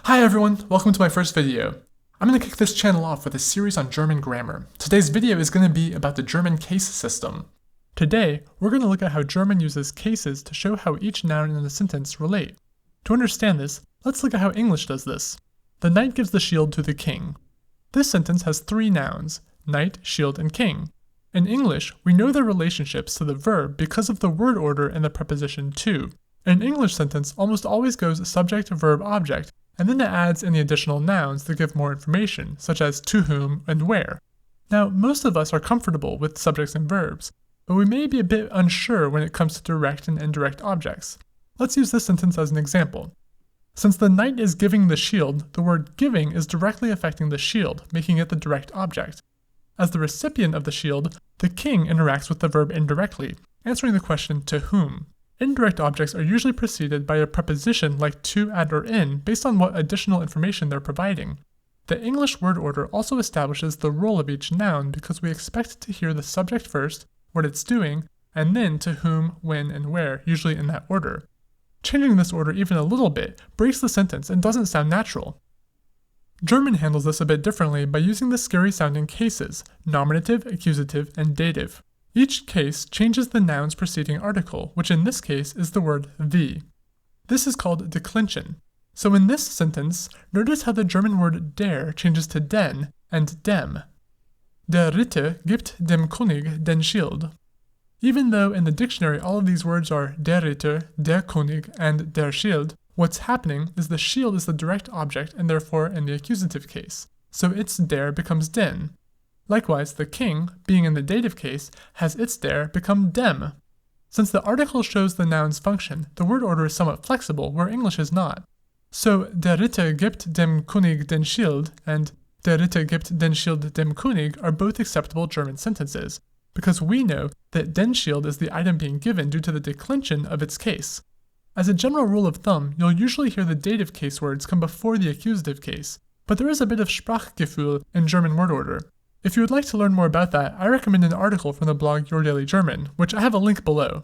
Hi everyone, welcome to my first video. I'm going to kick this channel off with a series on German grammar. Today's video is going to be about the German case system. Today, we're going to look at how German uses cases to show how each noun in a sentence relate. To understand this, let's look at how English does this. The knight gives the shield to the king. This sentence has three nouns, knight, shield, and king. In English, we know their relationships to the verb because of the word order and the preposition to. An English sentence almost always goes subject, verb, object, and then it adds any additional nouns that give more information, such as to whom and where. Now, most of us are comfortable with subjects and verbs, but we may be a bit unsure when it comes to direct and indirect objects. Let's use this sentence as an example. Since the knight is giving the shield, the word giving is directly affecting the shield, making it the direct object. As the recipient of the shield, the king interacts with the verb indirectly, answering the question to whom. Indirect objects are usually preceded by a preposition like to, at, or in based on what additional information they're providing. The English word order also establishes the role of each noun because we expect to hear the subject first, what it's doing, and then to whom, when, and where, usually in that order. Changing this order even a little bit breaks the sentence and doesn't sound natural. German handles this a bit differently by using the scary sounding cases, nominative, accusative, and dative. Each case changes the noun's preceding article, which in this case is the word the. This is called declension. So in this sentence, notice how the German word der changes to den and dem. Der Ritter gibt dem König den Schild. Even though in the dictionary all of these words are der Ritter, der König, and der Schild, what's happening is the shield is the direct object and therefore in the accusative case. So its der becomes den. Likewise, the king, being in the dative case, has its der become dem. Since the article shows the noun's function, the word order is somewhat flexible, where English is not. So, der Ritter gibt dem König den Schild and der Ritter gibt den Schild dem König are both acceptable German sentences, because we know that den Schild is the item being given due to the declension of its case. As a general rule of thumb, you'll usually hear the dative case words come before the accusative case, but there is a bit of Sprachgefühl in German word order. If you would like to learn more about that, I recommend an article from the blog Your Daily German, which I have a link below.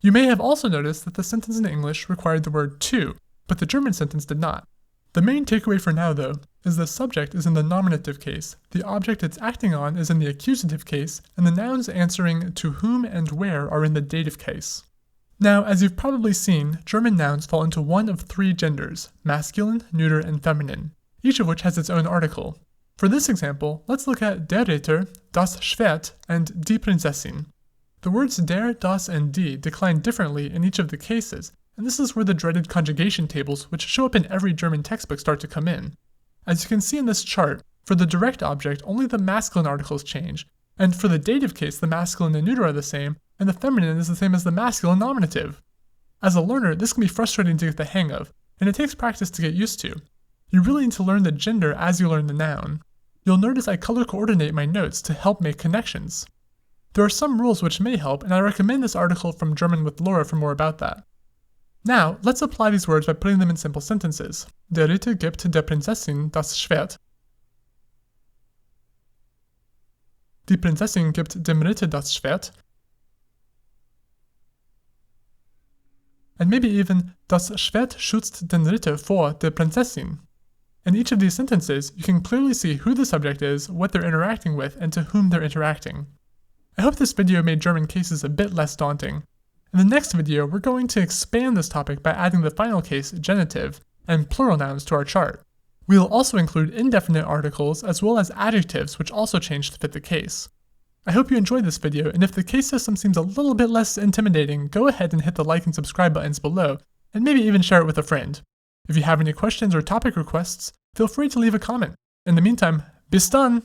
You may have also noticed that the sentence in English required the word to, but the German sentence did not. The main takeaway for now, though, is the subject is in the nominative case, the object it's acting on is in the accusative case, and the nouns answering to whom and where are in the dative case. Now, as you've probably seen, German nouns fall into one of three genders, masculine, neuter, and feminine, each of which has its own article. For this example, let's look at der Ritter, das Schwert, and die Prinzessin. The words der, das, and die decline differently in each of the cases, and this is where the dreaded conjugation tables, which show up in every German textbook, start to come in. As you can see in this chart, for the direct object, only the masculine articles change, and for the dative case, the masculine and neuter are the same, and the feminine is the same as the masculine nominative. As a learner, this can be frustrating to get the hang of, and it takes practice to get used to. You really need to learn the gender as you learn the noun. You'll notice I color coordinate my notes to help make connections. There are some rules which may help, and I recommend this article from German with Laura for more about that. Now, let's apply these words by putting them in simple sentences. Der Ritter gibt der Prinzessin das Schwert. Die Prinzessin gibt dem Ritter das Schwert. And maybe even das Schwert schützt den Ritter vor der Prinzessin. In each of these sentences, you can clearly see who the subject is, what they're interacting with, and to whom they're interacting. I hope this video made German cases a bit less daunting. In the next video, we're going to expand this topic by adding the final case, genitive, and plural nouns to our chart. We will also include indefinite articles as well as adjectives, which also change to fit the case. I hope you enjoyed this video, and if the case system seems a little bit less intimidating, go ahead and hit the like and subscribe buttons below, and maybe even share it with a friend. If you have any questions or topic requests, feel free to leave a comment. In the meantime, bis dann!